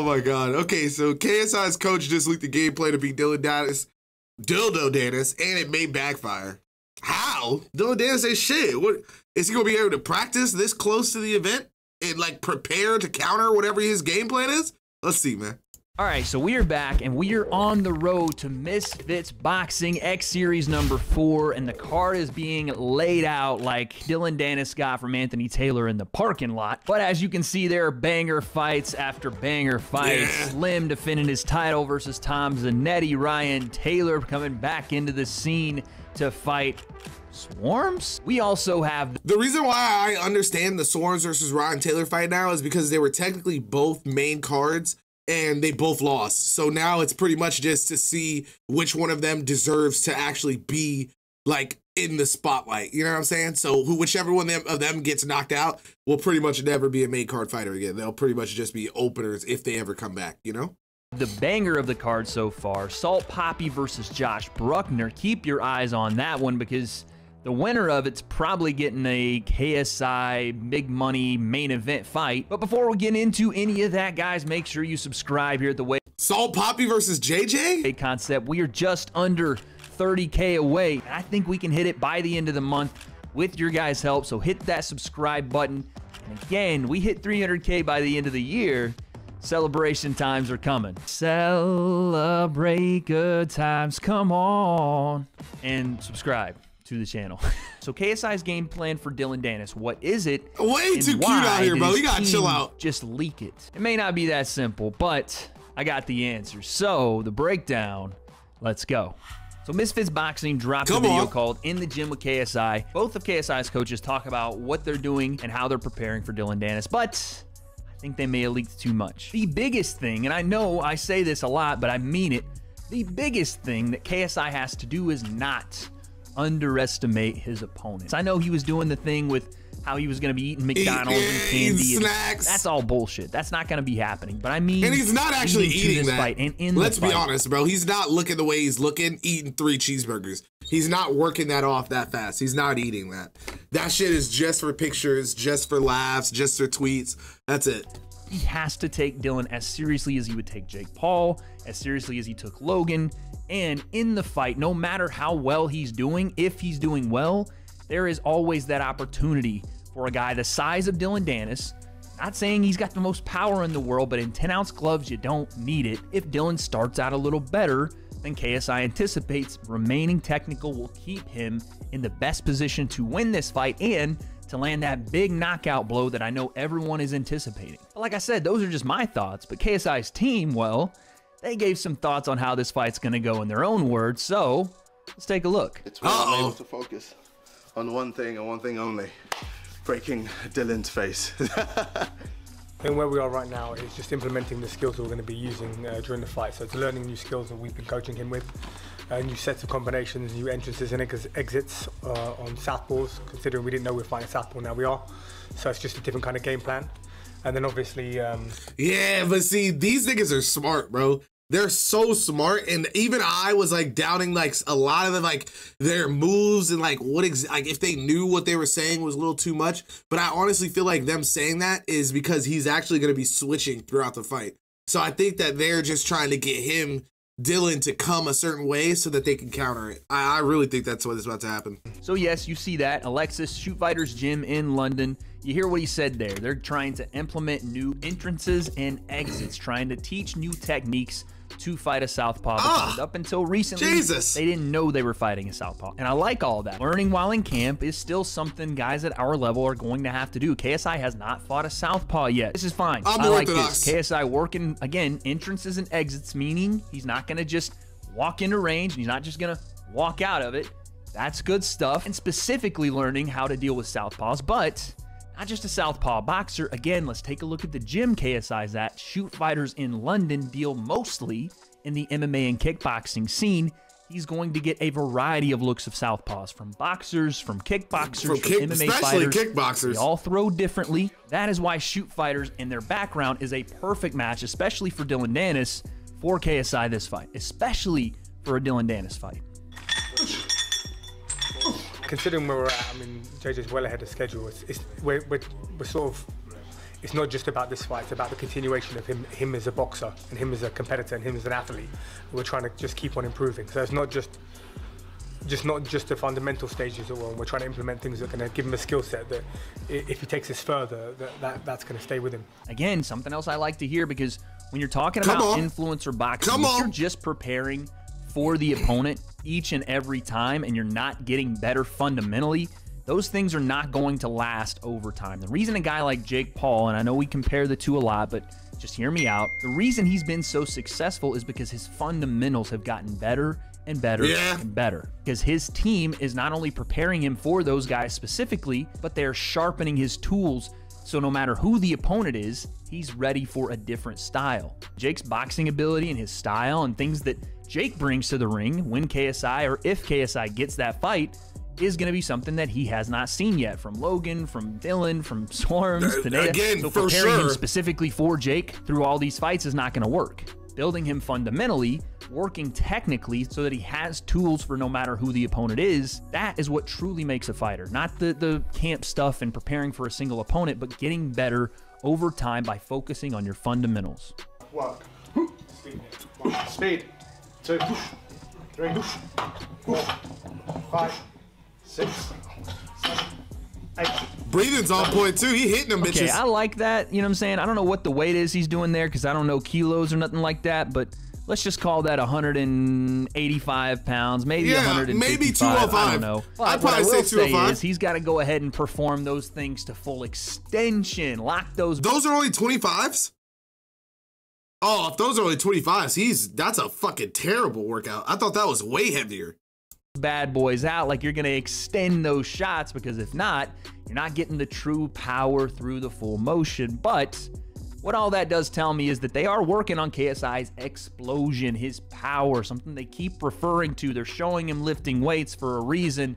Oh my God. Okay, so KSI's coach just leaked the game plan to beat Dillon Danis, and it may backfire. How? Dillon Danis ain't shit. What is he gonna be able to practice this close to the event and like prepare to counter whatever his game plan is? Let's see, man. All right, so we are back, and we are on the road to Misfits Boxing X Series number 4, and the card is being laid out like Dillon Danis got from Anthony Taylor in the parking lot. But as you can see, there are banger fights after banger fights. Yeah. Slim defending his title versus Tom Zanetti. Ryan Taylor coming back into the scene to fight Swarms. We also have the reason why I understand the Swarms versus Ryan Taylor fight now is because they were technically both main cards and they both lost. So now it's pretty much just to see which one of them deserves to actually be like in the spotlight. You know what I'm saying? So whichever one of them gets knocked out will pretty much never be a main card fighter again. They'll pretty much just be openers if they ever come back, you know? The banger of the card so far, Salt Poppy versus Josh Bruckner. Keep your eyes on that one because the winner of it's probably getting a KSI big money main event fight. But before we get into any of that, guys, make sure you subscribe here at the way. Salt Poppy versus JJ? Concept. We are just under 30K away. I think we can hit it by the end of the month with your guys' help. So hit that subscribe button. And again, we hit 300K by the end of the year. Celebration times are coming. Celebrate good times, come on. And subscribe to the channel. So KSI's game plan for Dillon Danis, what is it? Way too cute out here, bro. You gotta chill out. Just leak it. It may not be that simple, but I got the answer. So the breakdown, let's go. So Misfits Boxing dropped a video called In the Gym with KSI. Both of KSI's coaches talk about what they're doing and how they're preparing for Dillon Danis, but I think they may have leaked too much. The biggest thing, and I know I say this a lot, but I mean it, the biggest thing that KSI has to do is not underestimate his opponents. I know he was doing the thing with how he was going to be eating McDonald's and candy. Snacks. That's all bullshit. That's not going to be happening. But I mean, and he's not actually eating that. Fight and in Let's be honest, bro. He's not looking the way he's looking, eating 3 cheeseburgers. He's not working that off that fast. He's not eating that. That shit is just for pictures, just for laughs, just for tweets. That's it. He has to take Dillon as seriously as he would take Jake Paul, as seriously as he took Logan. And in the fight, no matter how well he's doing, if he's doing well, there is always that opportunity for a guy the size of Dillon Danis. Not saying he's got the most power in the world, but in 10-ounce gloves, you don't need it. If Dillon starts out a little better than KSI anticipates, remaining technical will keep him in the best position to win this fight and to land that big knockout blow that I know everyone is anticipating. But like I said, those are just my thoughts, but KSI's team, well, they gave some thoughts on how this fight's gonna go in their own words, so let's take a look. It's when I'm able to focus on one thing and one thing only, breaking Dillon's face. And where we are right now is just implementing the skills that we're going to be using during the fight. So it's learning new skills that we've been coaching him with, new sets of combinations, new entrances and exits on southpaws, considering we didn't know we were fighting southpaw, now we are. So it's just a different kind of game plan. And then obviously... yeah, but see, these niggas are smart, bro. They're so smart, and even I was like doubting like a lot of them, like their moves and like like if they knew what they were saying was a little too much. But I honestly feel like them saying that is because he's actually going to be switching throughout the fight. So I think that they're just trying to get Dillon to come a certain way so that they can counter it. I really think that's what is about to happen. So yes, you see that. Alexis, Shoot Fighters Gym in London. You hear what he said there. They're trying to implement new entrances and exits, trying to teach new techniques to fight a southpaw. Up until recently, they didn't know they were fighting a southpaw. And I like all that. Learning while in camp is still something guys at our level are going to have to do. KSI has not fought a southpaw yet. This is fine. I like this. KSI working, again, entrances and exits, meaning he's not going to just walk into range and he's not just going to walk out of it. That's good stuff. And specifically learning how to deal with southpaws, but not just a southpaw boxer. Again, let's take a look at the gym KSI's at. Shoot Fighters in London deal mostly in the MMA and kickboxing scene. He's going to get a variety of looks of southpaws from boxers, from kickboxers, from MMA fighters. Kickboxers. They all throw differently. That is why Shoot Fighters and their background is a perfect match, especially for Dillon Danis, for KSI this fight, especially for a Dillon Danis fight. Considering where we're at, I mean, JJ's well ahead of schedule. We're sort of it's not just about this fight, it's about the continuation of him as a boxer and him as a competitor and him as an athlete. We're trying to just keep on improving. So it's not just the fundamental stages that we're trying to implement things that are going to give him a skill set that if he takes this further, that's going to stay with him. Again, something else I like to hear, because when you're talking about influencer boxing, if you're just preparing for the opponent each and every time and you're not getting better fundamentally, those things are not going to last over time. The reason a guy like Jake Paul, and I know we compare the two a lot, but just hear me out, the reason he's been so successful is because his fundamentals have gotten better and better and better. Because his team is not only preparing him for those guys specifically, but they're sharpening his tools, so no matter who the opponent is, he's ready for a different style. Jake's boxing ability and his style and things that Jake brings to the ring when KSI, or if KSI gets that fight, is going to be something that he has not seen yet from Logan, from Dillon, from Swarms, today. Again, so for preparing him sure, specifically for Jake through all these fights is not going to work. Building him fundamentally, working technically so that he has tools for no matter who the opponent is, that is what truly makes a fighter. Not the camp stuff and preparing for a single opponent, but getting better over time by focusing on your fundamentals. Work. Speed. 2, 3, 4, 5, 6, 7, 8. Breathing's on point too. He hitting them bitches. Okay, I like that. You know what I'm saying? I don't know what the weight is he's doing there because I don't know kilos or nothing like that, but let's just call that 185 pounds, maybe 155. Maybe 205. I don't know. But I'd probably what I will say 205. say is he's got to go ahead and perform those things to full extension. Lock those. Those are only 25s? Oh, if those are only 25s, that's a fucking terrible workout. I thought that was way heavier. Bad boys out, like you're going to extend those shots, because if not, you're not getting the true power through the full motion. But what all that does tell me is that they are working on KSI's explosion, his power, something they keep referring to. They're showing him lifting weights for a reason.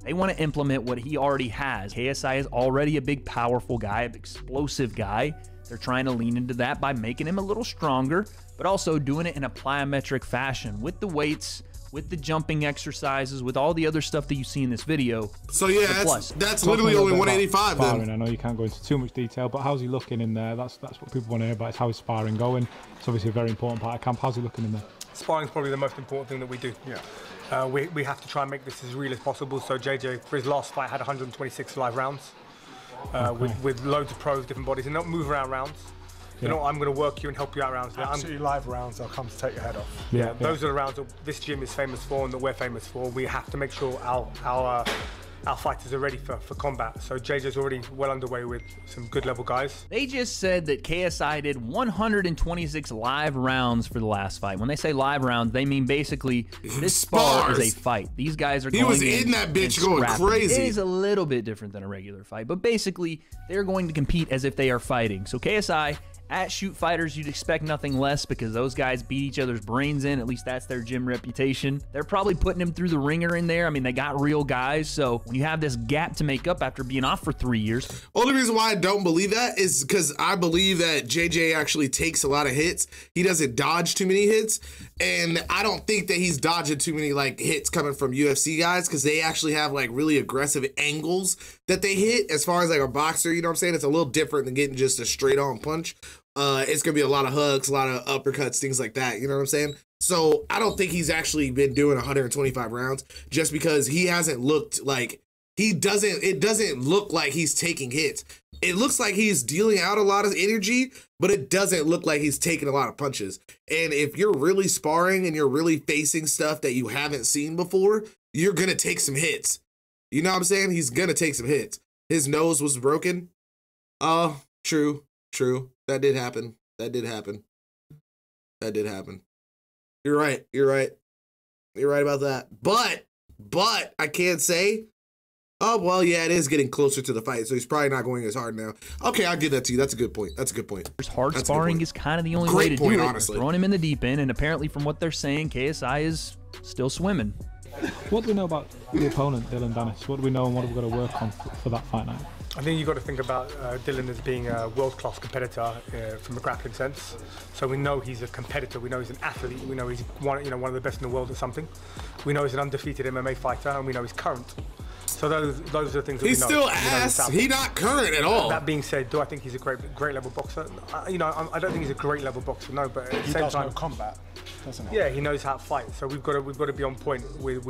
They want to implement what he already has. KSI is already a big, powerful guy, an explosive guy. They're trying to lean into that by making him a little stronger, but also doing it in a plyometric fashion with the weights, with the jumping exercises, with all the other stuff that you see in this video. So yeah, that's literally only 185 then. I know you can't go into too much detail, but how's he looking in there? That's what people want to hear about, is how his sparring going. It's obviously a very important part of camp. How's he looking in there? Sparring's probably the most important thing that we do. Yeah. We have to try and make this as real as possible. So JJ, for his last fight, had 126 live rounds. With loads of pros, different bodies, and not move around rounds. You know, I'm going to work you and help you out rounds. Absolutely live rounds, I'll come to take your head off. Yeah, those are the rounds that this gym is famous for and that we're famous for. We have to make sure our fighters are ready for combat. So JJ's already well underway with some good level guys. They just said that KSI did 126 live rounds for the last fight. When they say live rounds, they mean basically this spar is a fight. These guys are going in. He was in that bitch going crazy. It is a little bit different than a regular fight, but basically they're going to compete as if they are fighting. So KSI, at Shoot Fighters, you'd expect nothing less because those guys beat each other's brains in. At least that's their gym reputation. They're probably putting him through the ringer in there. I mean, they got real guys. So when you have this gap to make up after being off for 3 years. Only reason why I don't believe that is because I believe that JJ actually takes a lot of hits. He doesn't dodge too many hits. And I don't think that he's dodging too many like hits coming from UFC guys, because they actually have like really aggressive angles that they hit. As far as like a boxer, you know what I'm saying? It's a little different than getting just a straight on punch. It's gonna be a lot of hooks, a lot of uppercuts, things like that. You know what I'm saying? So I don't think he's actually been doing 125 rounds, just because he hasn't looked like it doesn't look like he's taking hits. It looks like he's dealing out a lot of energy, but it doesn't look like he's taking a lot of punches. And if you're really sparring and you're really facing stuff that you haven't seen before, you're gonna take some hits. You know what I'm saying? He's gonna take some hits. His nose was broken. True. That did happen. You're right about that. But I can't say, oh, well, yeah, it is getting closer to the fight, so he's probably not going as hard now. Okay, I'll give that to you. That's a good point. Hard sparring is kind of the only way to do it. Honestly. Throwing him in the deep end, and apparently from what they're saying, KSI is still swimming. What do we know about the opponent, Dillon Danis? What do we know and what have we got to work on for that fight night? I think you've got to think about Dillon as being a world-class competitor from a grappling sense. So we know he's a competitor, we know he's an athlete, we know he's one of the best in the world at something. We know he's an undefeated MMA fighter, and we know he's current. So those are the things that He's we know. still We know ass. southpaw. He not current at all. That being said, do I think he's a great level boxer? You know, I don't think he's a great level boxer, no. But at the He same does time, know combat, doesn't he? yeah, he knows how to fight. So we've got to be on point with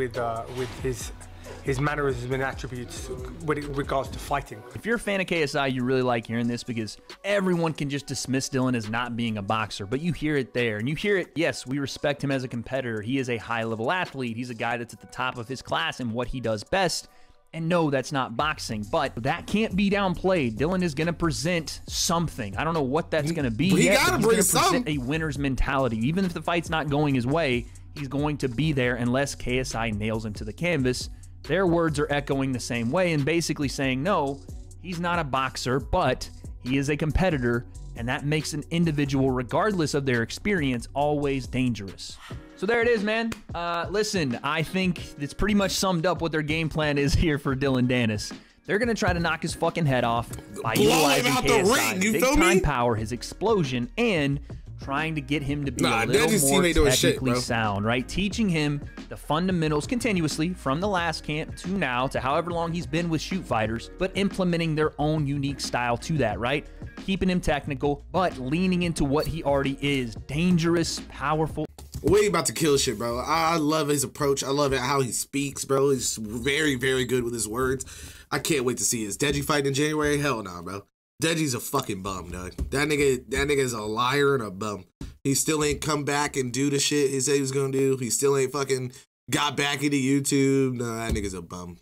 his mannerisms and attributes with regards to fighting. If you're a fan of KSI, you really like hearing this because everyone can just dismiss Dillon as not being a boxer, but you hear it there. And you hear it, yes, we respect him as a competitor. He is a high-level athlete. He's a guy that's at the top of his class in what he does best. And no, that's not boxing, but that can't be downplayed. Dillon is going to present something. I don't know what that's going to be He yet, gotta but he's bring going to present some. a winner's mentality. Even if the fight's not going his way, he's going to be there unless KSI nails him to the canvas. Their words are echoing the same way and basically saying, no, he's not a boxer, but he is a competitor, and that makes an individual, regardless of their experience, always dangerous. So there it is, man. Listen, I think it's pretty much summed up what their game plan is here for Dillon Danis. They're going to try to knock his fucking head off by Blow him utilizing out the KSI, ring, you big feel time me? power, his explosion, and trying to get him to be Nah, a little Deji's more team ain't doing shit, technically bro. sound, right? Teaching him the fundamentals continuously from the last camp to now to however long he's been with shoot fighters, but implementing their own unique style to that, right? Keeping him technical, but leaning into what he already is. Dangerous, powerful. Way about to kill shit, bro. I love his approach. I love it how he speaks, bro. He's very, very good with his words. I can't wait to see his Deji fight in January. Hell nah, bro. Deji's a fucking bum, dog. That nigga is a liar and a bum. He still ain't come back and do the shit he said he was gonna do. He still ain't fucking got back into YouTube. No, that nigga's a bum.